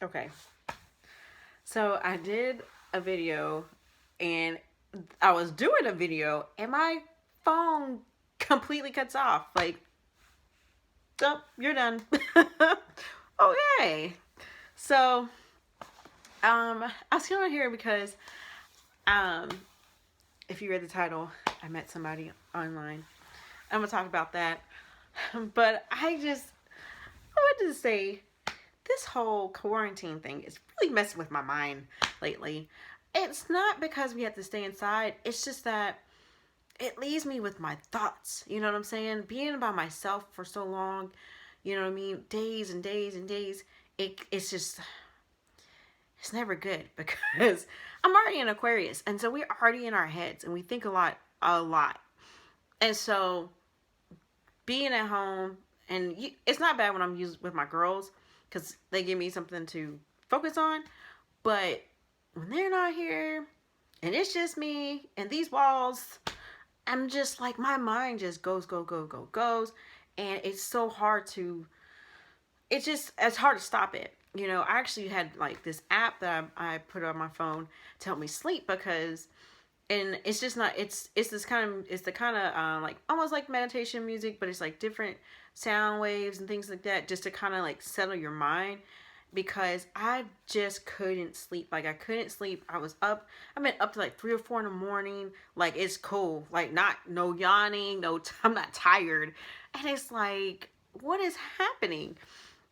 Okay. So I did a video and I was doing a video and my phone completely cuts off. Like, oh, you're done. Okay. So, I was coming here because, um, if you read the title, I met somebody online. I'm gonna talk about that. But I wanted to say, this whole quarantine thing is really messing with my mind lately. It's not because we have to stay inside. It's just that it leaves me with my thoughts. You know what I'm saying? Being by myself for so long, you know what I mean? Days and days and days. It's just, it's never good because I'm already in Aquarius. And so we're already in our heads and we think a lot, a lot. And so being at home, and it's not bad when I'm used with my girls because they give me something to focus on. But when they're not here and it's just me and these walls, I'm just like, my mind just goes. And it's so hard to, it's hard to stop it. You know, I actually had like this app that I put on my phone to help me sleep because, and it's just not, it's this kind of, it's the kind of like almost like meditation music, but it's like different sound waves and things like that, just to kind of like settle your mind, because I just couldn't sleep. Like, I couldn't sleep. I was up, I've been up to like 3 or 4 in the morning. Like, it's cool, like, not, no yawning, no I'm not tired. And it's like, what is happening?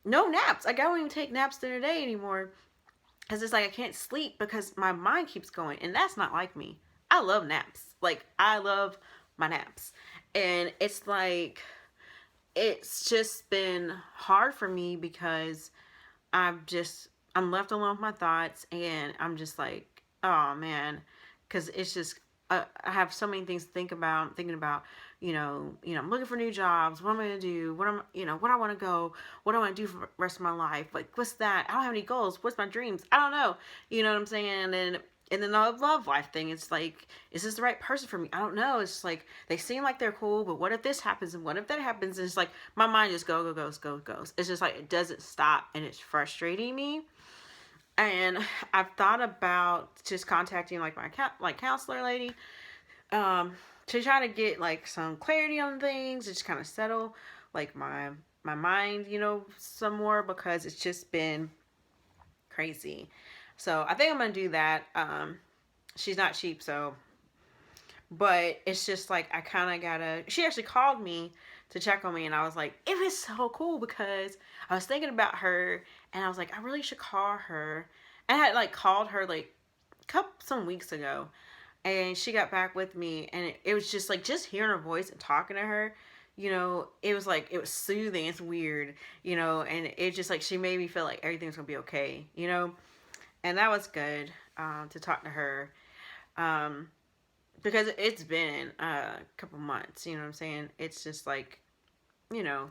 No naps. Like, I don't even take naps during the day anymore because it's like I can't sleep because my mind keeps going, and that's not like me. I love naps. Like, I love my naps. And it's like, it's just been hard for me because I'm left alone with my thoughts, and I'm just like, oh man, because it's just, I have so many things to think about. I'm thinking about, I'm looking for new jobs. What am I gonna do? What I want to go? What do I want to do for the rest of my life? Like, what's that? I don't have any goals. What's my dreams? I don't know. You know what I'm saying? And then the love life thing, it's like, is this the right person for me? I don't know. It's like, they seem like they're cool, but what if this happens and what if that happens? And it's like, my mind just goes. It's just like, it doesn't stop, and it's frustrating me. And I've thought about just contacting like my counselor lady, to try to get like some clarity on things, just kind of settle like my mind, some more, because it's just been crazy. So I think I'm gonna do that. She's not cheap, so, but it's just like, I kind of gotta. She actually called me to check on me, and I was like, it was so cool because I was thinking about her, and I was like, I really should call her. And I had like called her like some weeks ago, and she got back with me, and it was just like, just hearing her voice and talking to her, it was like, it was soothing. It's weird, and it just like, she made me feel like everything's gonna be okay, and that was good, to talk to her, um, because it's been a couple months. You know what I'm saying? It's just like,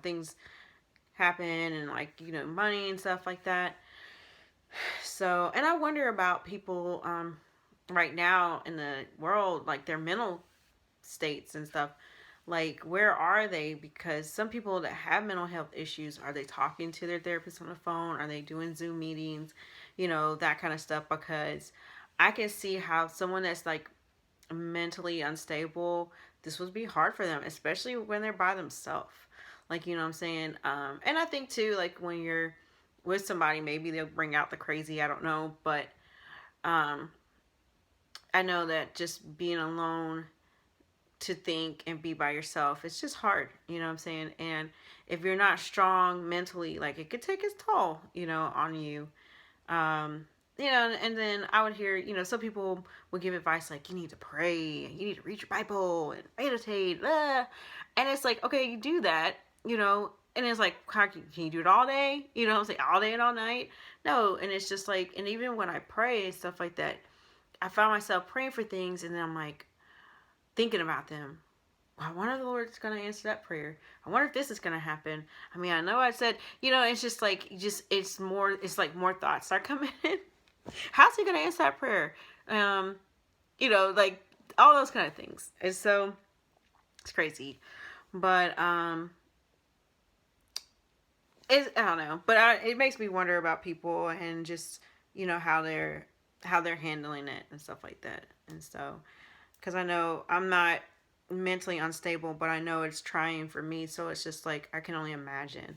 things happen, and like, money and stuff like that. So, and I wonder about people, right now in the world, like their mental states and stuff. Like, where are they? Because some people that have mental health issues, are they talking to their therapist on the phone? Are they doing Zoom meetings? That kind of stuff. Because I can see how someone that's like mentally unstable, this would be hard for them, especially when they're by themselves. Like, you know what I'm saying? And I think too, like when you're with somebody, maybe they'll bring out the crazy. I don't know. But um, I know that just being alone to think and be by yourself, it's just hard. You know what I'm saying? And if you're not strong mentally, like, it could take its toll, on you. Um, and then I would hear, some people would give advice like, you need to pray, you need to read your Bible and meditate, blah. And it's like, okay, you do that, and it's like, how can you do it all day? I'm saying, all day and all night? No. And it's just like, and even when I pray and stuff like that, I found myself praying for things, and then I'm like thinking about them. Well, I wonder if the Lord's going to answer that prayer. I wonder if this is going to happen. I mean, I know I said, it's just like, it's like more thoughts start coming in. How's he going to answer that prayer? Like all those kind of things. And so it's crazy. But, I don't know, but it makes me wonder about people and just, you know, how they're handling it and stuff like that. And so, because I know I'm not mentally unstable, but I know it's trying for me. So it's just like I can only imagine.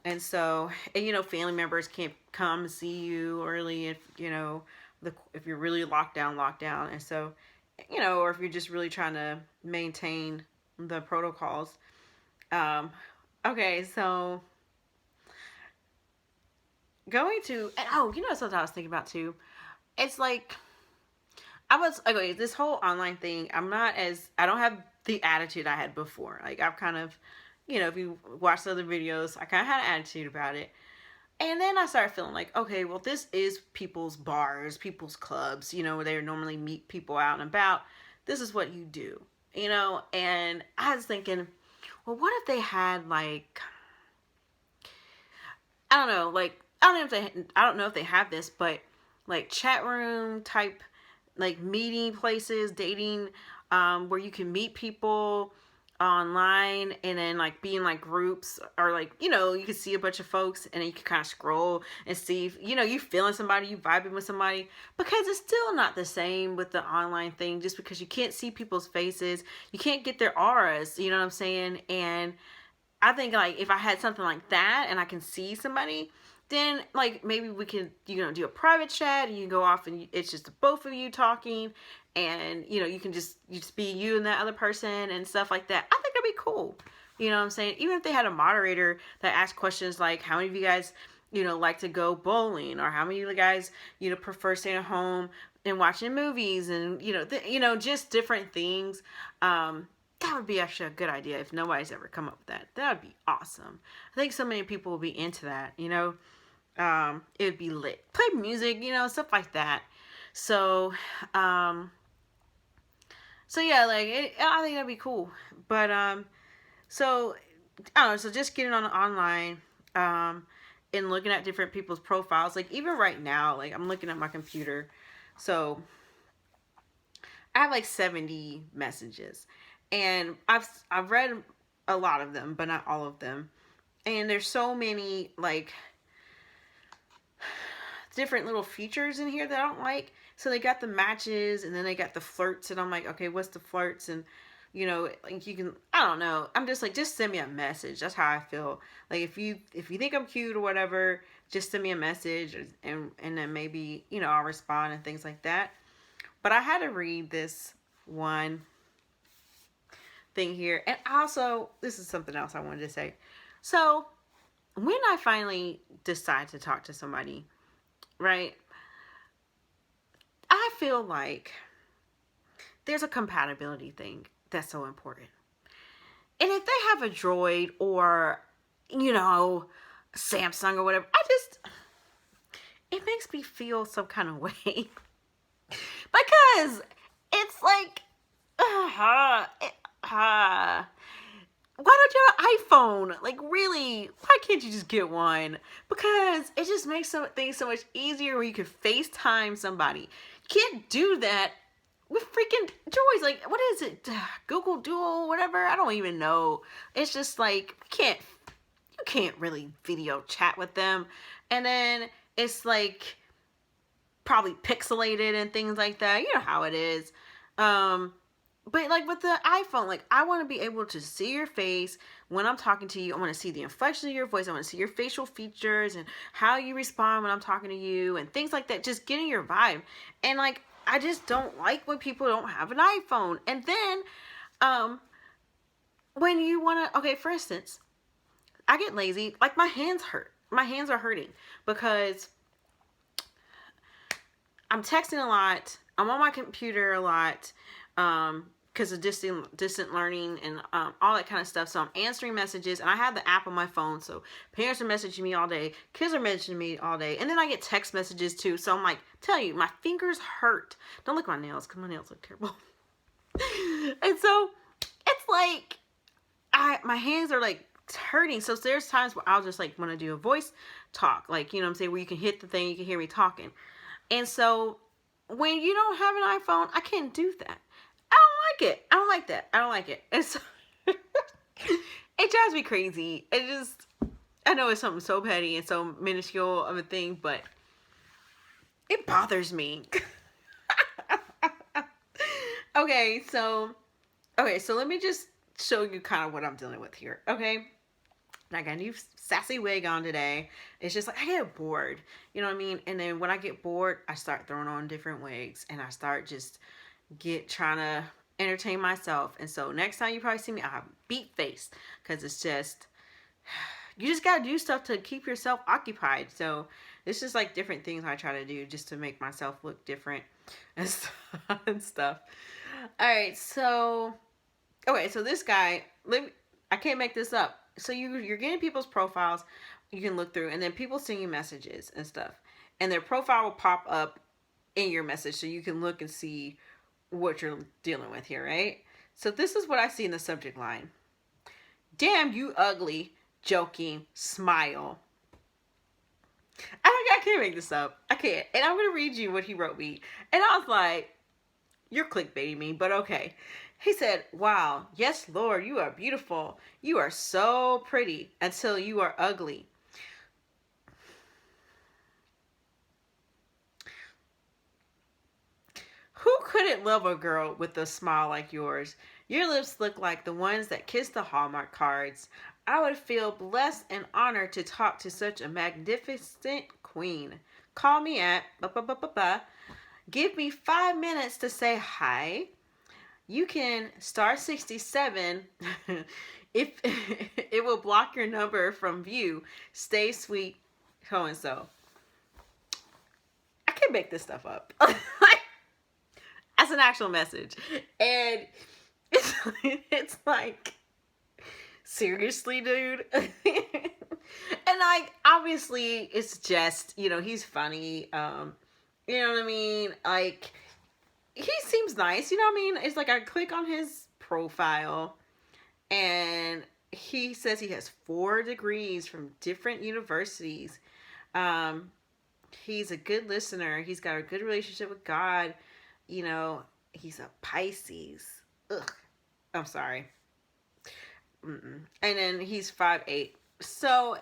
And so, and, you know, family members can't come and see you early if, you know, if you're really locked down. And so, you know, or if you're just really trying to maintain the protocols. Um, okay, so going to, and oh, you know, something I was thinking about too. It's like, okay, this whole online thing, I don't have the attitude I had before. Like, I've kind of, you know, if you watch the other videos, I kind of had an attitude about it. And then I started feeling like, okay, well, this is people's bars, people's clubs, you know, where they normally meet people out and about. This is what you do, you know? And I was thinking, well, what if they had like, I don't know, like, I don't know if they have this, but like chat room type, like meeting places, dating, where you can meet people online and then like be in like groups, or like, you know, you can see a bunch of folks and then you can kind of scroll and see if, you know, you feeling somebody, you vibing with somebody, because it's still not the same with the online thing, just because you can't see people's faces, you can't get their auras, you know what I'm saying? And I think like if I had something like that and I can see somebody, then like maybe we can, you know, do a private chat and you can go off and it's just both of you talking, and you know, you just be you and that other person and stuff like that. I think that'd be cool. You know what I'm saying? Even if they had a moderator that asked questions like, how many of you guys, you know, like to go bowling, or how many of you guys, you know, prefer staying at home and watching movies, and you know, just different things. That would be actually a good idea if nobody's ever come up with that. That would be awesome. I think so many people will be into that, you know. It would be lit. Play music, you know, stuff like that. So, so yeah, like, I think that'd be cool. But, so, I don't know, so just getting on online, and looking at different people's profiles. Like, even right now, like, I'm looking at my computer. So, I have like 70 messages. And I've read a lot of them, but not all of them. And there's so many like different little features in here that I don't like. So they got the matches, and then they got the flirts, and I'm like, okay, what's the flirts? And you know, like you can, I don't know. I'm just like, just send me a message. That's how I feel. Like if you think I'm cute or whatever, just send me a message, and then maybe, you know, I'll respond and things like that. But I had to read this one thing here. And also, this is something else I wanted to say. So, when I finally decide to talk to somebody, right, I feel like there's a compatibility thing that's so important. And if they have a Droid or, you know, Samsung or whatever, it makes me feel some kind of way. Because it's like, why don't you have an iPhone? Like, really, why can't you just get one? Because it just makes things so much easier where you can FaceTime somebody. You can't do that with freaking Droids. Like, what is it? Google Duo, whatever? I don't even know. It's just like, you can't really video chat with them. And then it's like probably pixelated and things like that. You know how it is. But like with the iPhone, like I want to be able to see your face when I'm talking to you. I want to see the inflection of your voice. I want to see your facial features and how you respond when I'm talking to you and things like that. Just getting your vibe. And like, I just don't like when people don't have an iPhone. And then, when you want to, okay, for instance, I get lazy. Like my hands hurt. My hands are hurting because I'm texting a lot. I'm on my computer a lot. Because of distant learning and all that kind of stuff. So I'm answering messages, and I have the app on my phone. So parents are messaging me all day, kids are messaging me all day, and then I get text messages too. So I'm like, tell you, my fingers hurt. Don't look at my nails, because my nails look terrible. And so it's like my hands are like hurting. So there's times where I'll just like want to do a voice talk, like, you know what I'm saying, where you can hit the thing, you can hear me talking. And so when you don't have an iPhone, I can't do that. I don't like it. I don't like that. I don't like it. And so it drives me crazy. I I know it's something so petty and so minuscule of a thing, but it bothers me. Okay, so let me just show you kind of what I'm dealing with here. Okay, I got a new sassy wig on today. It's just like I get bored, you know what I mean? And then when I get bored, I start throwing on different wigs, and I start just trying to entertain myself. And so next time you probably see me, I have a beat face because it's just you just gotta do stuff to keep yourself occupied. So it's just like different things I try to do just to make myself look different and stuff. All right, so okay, so this guy, I can't make this up. So you're getting people's profiles, you can look through, and then people send you messages and stuff, and their profile will pop up in your message, so you can look and see what you're dealing with here, right? So this is what I see in the subject line: "Damn you ugly, joking, smile." I can't make this up. I can't. And I'm gonna read you what he wrote me, and I was like, "You're clickbaiting me," but okay. He said, "Wow, yes, Lord, you are beautiful. You are so pretty until you are ugly." Who couldn't love a girl with a smile like yours? Your lips look like the ones that kiss the Hallmark cards. I would feel blessed and honored to talk to such a magnificent queen. Call me at Give me 5 minutes to say hi. You can star 67 if it will block your number from view. Stay sweet, so and so. I can make this stuff up. That's an actual message, and it's like, seriously, dude. And like, obviously, it's just, he's funny. You know what I mean? Like, he seems nice. You know what I mean? It's like I click on his profile, and he says he has 4 degrees from different universities. He's a good listener. He's got a good relationship with God. He's a Pisces. Ugh. I'm sorry. Mm-mm. And then he's 5'8". So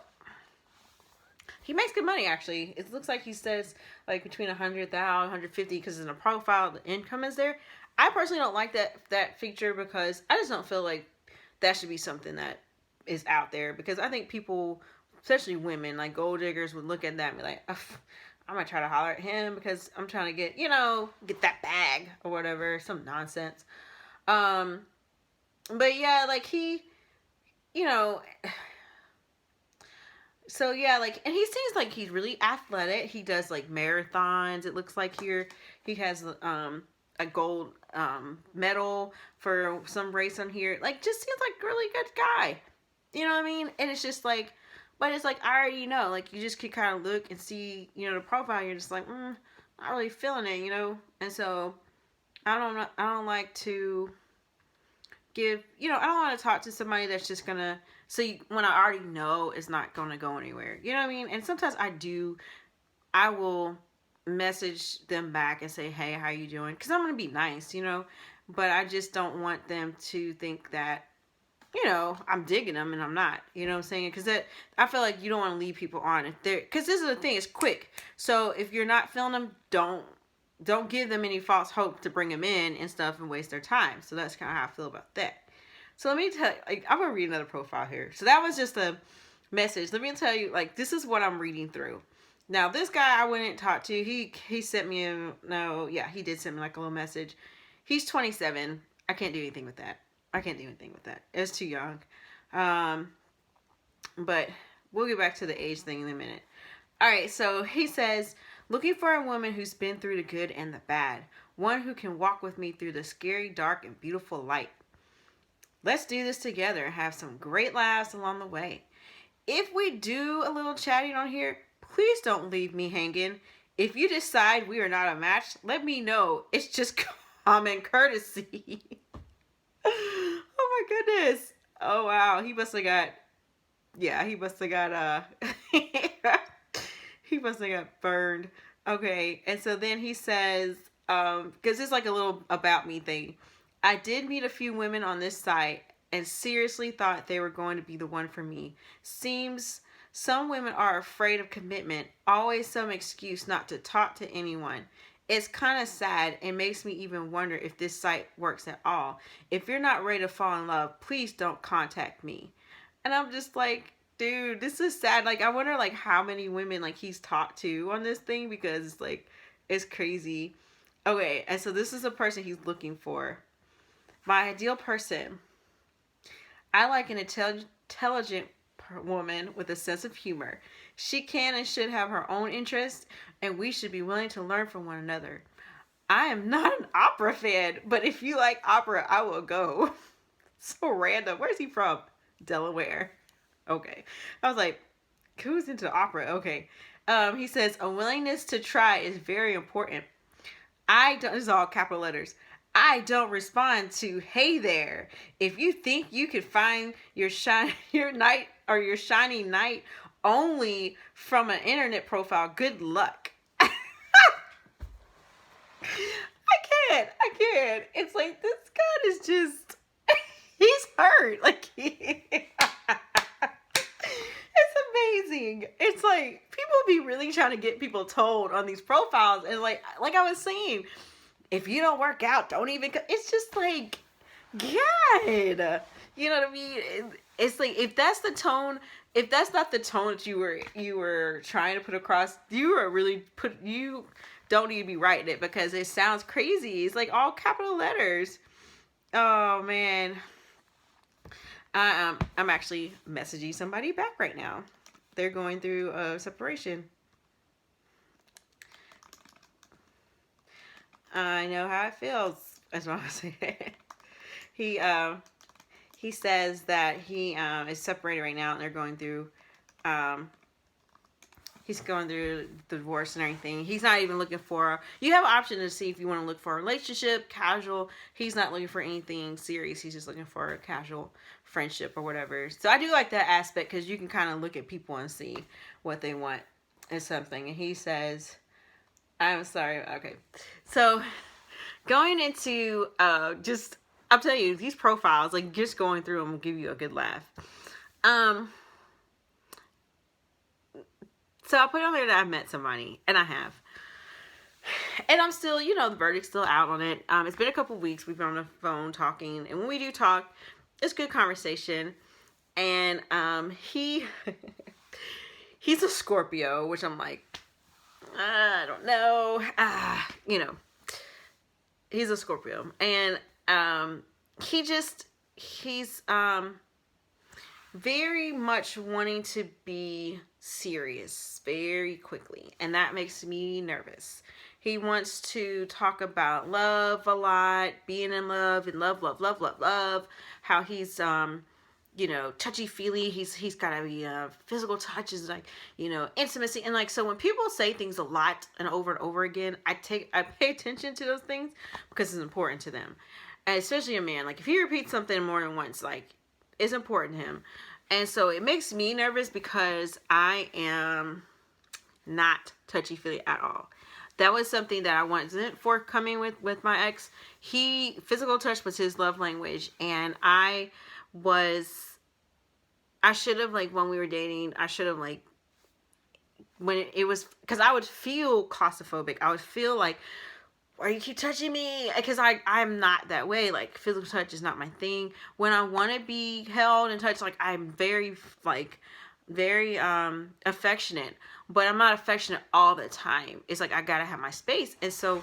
he makes good money, actually. It looks like he says like between 100,000, 150, because in the profile the income is there. I personally don't like that feature because I just don't feel like that should be something that is out there, because I think people, especially women, like gold diggers, would look at that and be like, I'm gonna try to holler at him because I'm trying to get that bag or whatever, some nonsense. But yeah, like he, so yeah, like, and he seems like he's really athletic. He does like marathons. It looks like here he has a gold medal for some race on here. Like, just seems like a really good guy. You know what I mean? And it's just like, but it's like, I already know. Like, you just can kind of look and see, the profile. And you're just like, not really feeling it, And so I don't like to give, I don't want to talk to somebody that's just gonna when I already know it's not gonna go anywhere. You know what I mean? And sometimes I will message them back and say, hey, how you doing? Because I'm gonna be nice, but I just don't want them to think that, I'm digging them, and I'm not. You know what I'm saying? Because I feel like you don't want to leave people on if they're, because this is the thing, it's quick. So if you're not feeling them, don't give them any false hope to bring them in and stuff and waste their time. So that's kind of how I feel about that. So let me tell you, like, I'm going to read another profile here. So that was just a message. Let me tell you, like, this is what I'm reading through. Now, this guy I went and talked to, he sent me he did send me like a little message. He's 27. I can't do anything with that. It's too young. But we'll get back to the age thing in a minute. All right, so he says, looking for a woman who's been through the good and the bad. One who can walk with me through the scary, dark, and beautiful light. Let's do this together and have some great laughs along the way. If we do a little chatting on here, please don't leave me hanging. If you decide we are not a match, let me know. It's just common courtesy. Oh my goodness. Oh wow. He must have got he must have got burned. Okay. And so then he says, because it's like a little about me thing. I did meet a few women on this site and seriously thought they were going to be the one for me. Seems Some women are afraid of commitment, always some excuse not to talk to anyone. It's kind of sad and makes me even wonder if this site works at all. If you're not ready to fall in love, please don't contact me. And I'm just like, dude, this is sad. Like, I wonder like how many women like he's talked to on this thing, because it's like, it's crazy. Okay, and so this is a person he's looking for. My ideal person. I like an intelligent woman with a sense of humor. She can and should have her own interests, and we should be willing to learn from one another. I am not an opera fan, but if you like opera, I will go. So random. Where's he from? Delaware. Okay. I was like, who's into opera? Okay. He says, a willingness to try is very important. I don't, this is all capital letters. I don't respond to "Hey there." If you think you can find your your knight or your shiny knight only from an internet profile, good luck. I can't. It's like this guy is just he's hurt. Like it's amazing. It's like people be really trying to get people told on these profiles, and like I was saying, if you don't work out, don't even. It's just like, God, you know what I mean? It's like if that's the tone, if that's not the tone that you were trying to put across, you don't need to be writing it, because it sounds crazy. It's like all capital letters. Oh man, I'm actually messaging somebody back right now. They're going through a separation. I know how it feels. That's what I was saying. He says that he is separated right now, and they're going through he's going through divorce and everything. He's not even looking for. You have an option to see if you want to look for a relationship, casual. He's not looking for anything serious. He's just looking for a casual friendship or whatever. So I do like that aspect, because you can kind of look at people and see what they want and something. And he says, I'm sorry. Okay. So going into just, I'll tell you, these profiles, like just going through them will give you a good laugh. So I put on there that I've met somebody, and I have. And I'm still, the verdict's still out on it. It's been a couple weeks. We've been on the phone talking, and when we do talk, it's good conversation. And he's a Scorpio, which I'm like, I don't know. He's a Scorpio, and he's very much wanting to be serious very quickly, and that makes me nervous. He wants to talk about love a lot, being in love, and love, how he's touchy-feely. He's got to be physical touches, like, intimacy. And like, so when people say things a lot and over again, I pay attention to those things, because it's important to them. And especially a man, like if he repeats something more than once, like, it's important to him. And so it makes me nervous, because I am not touchy-feely at all. That was something that I wasn't forthcoming with my ex. Physical touch was his love language. And I should have, like, when we were dating, I should have, like, when it was, because I would feel claustrophobic. I would feel like, why you keep touching me? Because I'm not that way. Like, physical touch is not my thing. When I want to be held and touched, like, I'm very affectionate, but I'm not affectionate all the time. It's like I gotta have my space. And so,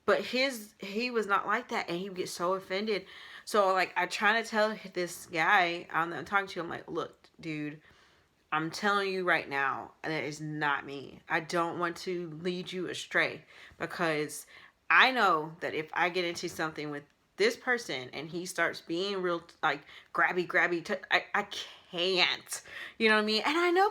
but he was not like that, and he would get so offended. So like, I try to tell this guy I'm talking to, I'm like, look, dude, I'm telling you right now, that is not me. I don't want to lead you astray, because I know that if I get into something with this person and he starts being real, like, grabby, I can't. You know what I mean? And I know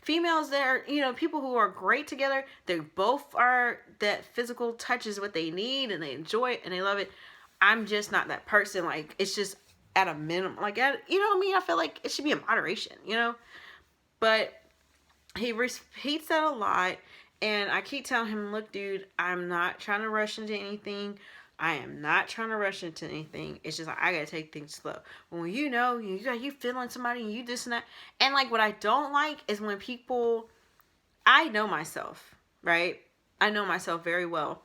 females that are, people who are great together, they both are, that physical touch is what they need, and they enjoy it, and they love it. I'm just not that person. Like, it's just at a minimum. Like, you know what I mean? I feel like it should be in moderation, But he repeats that a lot. And I keep telling him, look, dude, I'm not trying to rush into anything. I am not trying to rush into anything. It's just like, I gotta take things slow. When you feeling somebody and you this and that. And like, what I don't like is when people, I know myself, right? I know myself very well.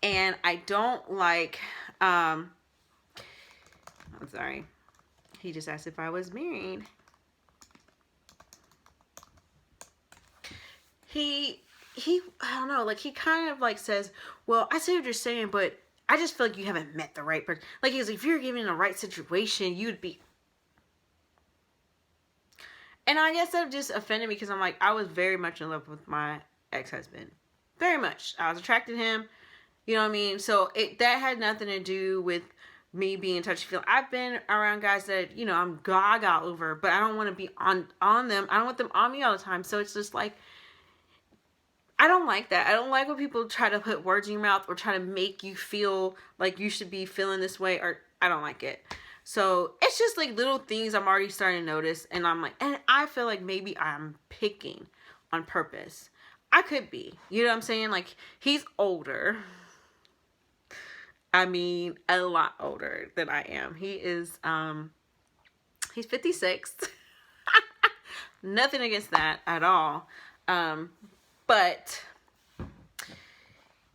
And I don't like, I'm sorry. He just asked if I was married. I don't know, like, he kind of like says, well, I see what you're saying, but I just feel like you haven't met the right person. Like, he's like, if you're given the right situation, you'd be. And I guess that just offended me because I'm like, I was very much in love with my ex-husband. Very much. I was attracted to him. You know what I mean? So that had nothing to do with me being touchy-feely. I've been around guys that, you know, I'm gaga over, but I don't want to be on them. I don't want them on me all the time. So it's just like, I don't like that. I don't like when people try to put words in your mouth or try to make you feel like you should be feeling this way, or I don't like it. So it's just like little things I'm already starting to notice, and I'm like, and I feel like maybe I'm picking on purpose. I could be. You know what I'm saying? Like, he's older. I mean, a lot older than I am. He's 56. Nothing against that at all. But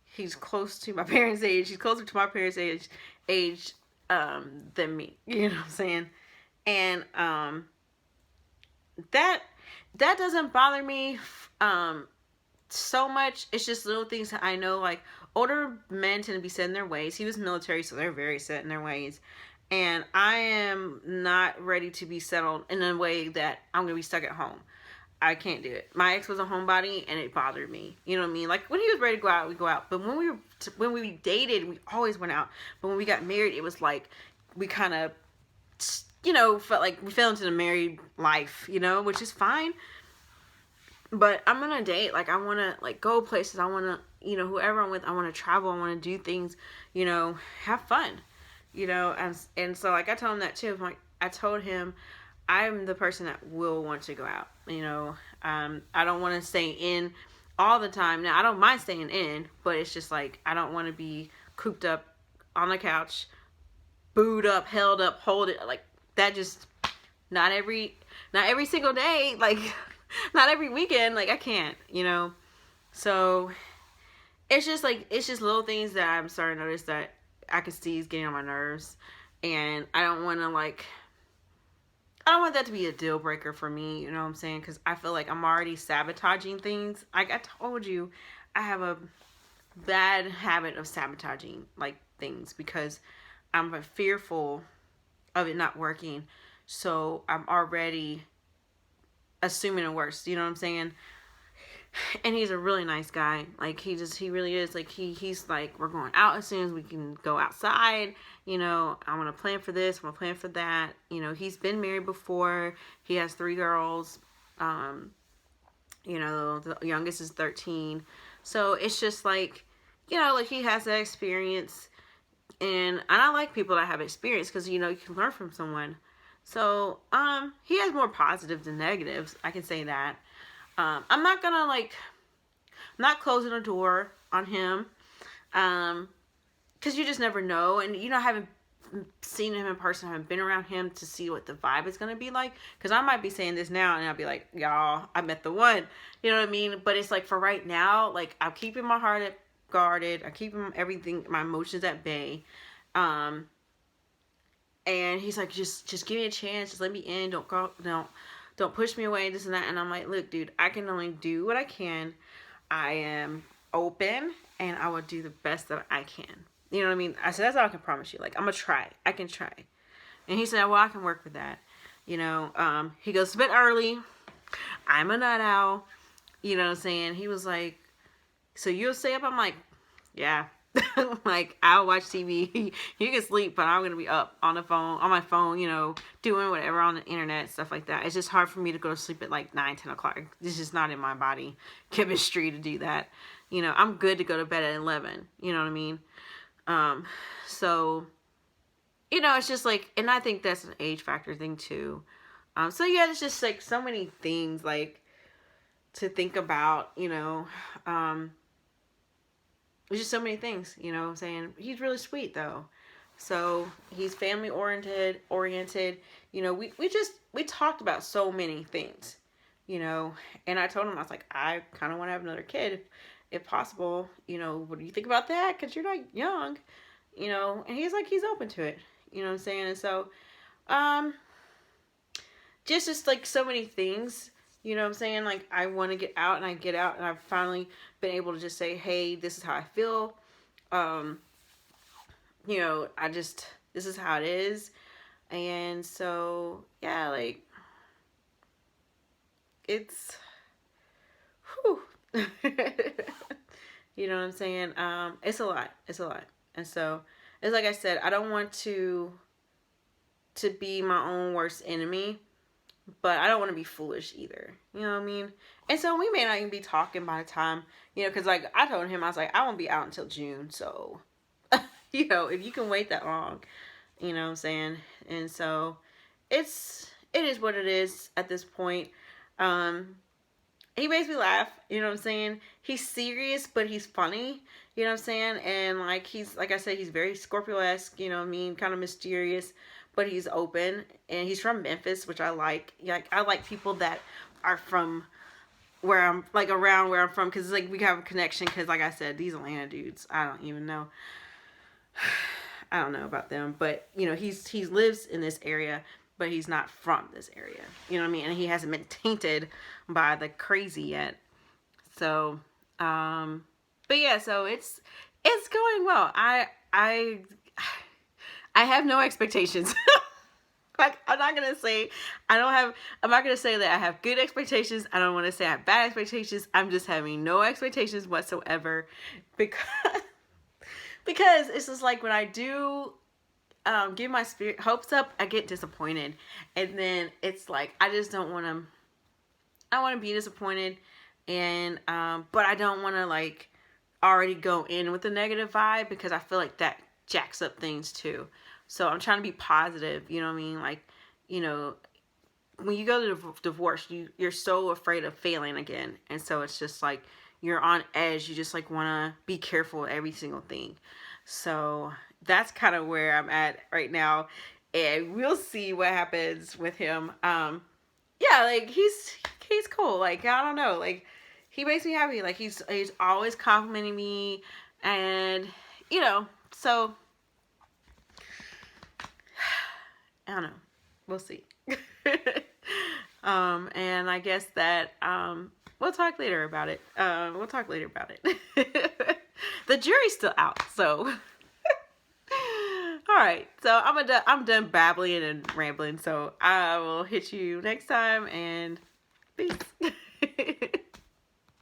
he's close to my parents' age. He's closer to my parents' age than me. You know what I'm saying? And that doesn't bother me so much. It's just little things that I know, like, older men tend to be set in their ways. He was military, so they're very set in their ways. And I am not ready to be settled in a way that I'm going to be stuck at home. I can't do it. My ex was a homebody, and it bothered me. You know what I mean? Like, when he was ready to go out, we go out. But when we dated, we always went out. But when we got married, it was like we kind of, you know, felt like we fell into the married life, you know, which is fine. But I'm on a date. Like, I want to, like, go places. I want to, you know, whoever I'm with, I want to travel. I want to do things, you know, have fun, you know. And so, like, I told him that too. Like, I told him, I'm the person that will want to go out. You know, I don't want to stay in all the time. Now, I don't mind staying in, but it's just like, I don't want to be cooped up on the couch, booed up, held up, hold it. Like, that just, not every single day, like, not every weekend. Like, I can't, you know. So, it's just like, it's just little things that I'm starting to notice that I can see is getting on my nerves. And I don't want to, like, I don't want that to be a deal breaker for me, you know what I'm saying? Because I feel like I'm already sabotaging things. Like I told you, I have a bad habit of sabotaging, like, things because I'm fearful of it not working. So I'm already assuming the worst, you know what I'm saying? And he's a really nice guy. Like, he really is. Like, he's like, we're going out as soon as we can go outside. You know, I want to plan for this. I want to plan for that. You know, he's been married before. He has 3 girls. You know, the youngest is 13. So it's just like, you know, like, he has that experience. And I like people that have experience because, you know, you can learn from someone. So, he has more positives than negatives. I can say that. I'm not gonna, like, I'm not closing a door on him, because you just never know, and, you know, I haven't seen him in person, I haven't been around him to see what the vibe is gonna be like, because I might be saying this now, and I'll be like, y'all, I met the one, you know what I mean, but it's like, for right now, like, I'm keeping my heart guarded, I'm keeping everything, my emotions at bay, and he's like, just give me a chance, just let me in, don't push me away, this and that. And I'm like, look, dude, I can only do what I can. I am open, and I will do the best that I can. You know what I mean? I said, that's all I can promise you. Like, I'm going to try. I can try. And he said, well, I can work with that. You know, he goes to bed early. I'm a night owl. You know what I'm saying? He was like, so you'll stay up? I'm like, yeah. Like, I'll watch TV. You can sleep, but I'm going to be up on my phone, you know, doing whatever on the internet, stuff like that. It's just hard for me to go to sleep at like 9, 10 o'clock. It's just not in my body chemistry to do that. You know, I'm good to go to bed at 11. You know what I mean? So, you know, it's just like, and I think that's an age factor thing too. So yeah, it's just like so many things like to think about, you know, there's just so many things, you know what I'm saying? He's really sweet though. So he's family oriented. You know, we talked about so many things, you know, and I told him, I was like, I kind of want to have another kid if possible. You know, what do you think about that? Because you're not young, you know, and he's like, he's open to it, you know what I'm saying? And so, um, just like so many things, you know what I'm saying? Like, I want to get out, and I get out, and I've finally been able to just say, hey, this is how I feel. You know, this is how it is. And so, yeah, like, it's, whew. You know what I'm saying? It's a lot. It's a lot. And so, it's like I said, I don't want to be my own worst enemy, but I don't want to be foolish either. You know what I mean? And so we may not even be talking by the time, you know, because like I told him, I was like, I won't be out until June. So, you know, if you can wait that long, you know what I'm saying? And so it is what it is at this point. He makes me laugh, you know what I'm saying? He's serious, but he's funny, you know what I'm saying? And like like I said, he's very Scorpio-esque, you know what I mean? Kind of mysterious, but he's open, and he's from Memphis, which I like. Like, I like people that are from where I'm, like, around where I'm from, because like we have a connection, because like I said, these Atlanta dudes, I don't even know. I don't know about them, but you know, he lives in this area, but he's not from this area. You know what I mean? And he hasn't been tainted by the crazy yet. So, but yeah, so it's going well. I have no expectations. Like, I'm not gonna say I'm not gonna say that I have good expectations. I don't want to say I have bad expectations. I'm just having no expectations whatsoever, because it's just like when I do give my spirit hopes up, I get disappointed, and then it's like I just don't want to. I want to be disappointed, and but I don't want to like already go in with a negative vibe, because I feel like that jacks up things too. So I'm trying to be positive, you know what I mean? Like, you know, when you go to divorce, you're so afraid of failing again, and so it's just like you're on edge. You just like want to be careful with every single thing. So that's kind of where I'm at right now, and we'll see what happens with him. Yeah, like he's cool. Like, I don't know, like he makes me happy. Like he's always complimenting me, and you know, so I don't know. We'll see. And I guess that we'll talk later about it. The jury's still out, so. All right, so I'm done babbling and rambling. So I will hit you next time, and peace.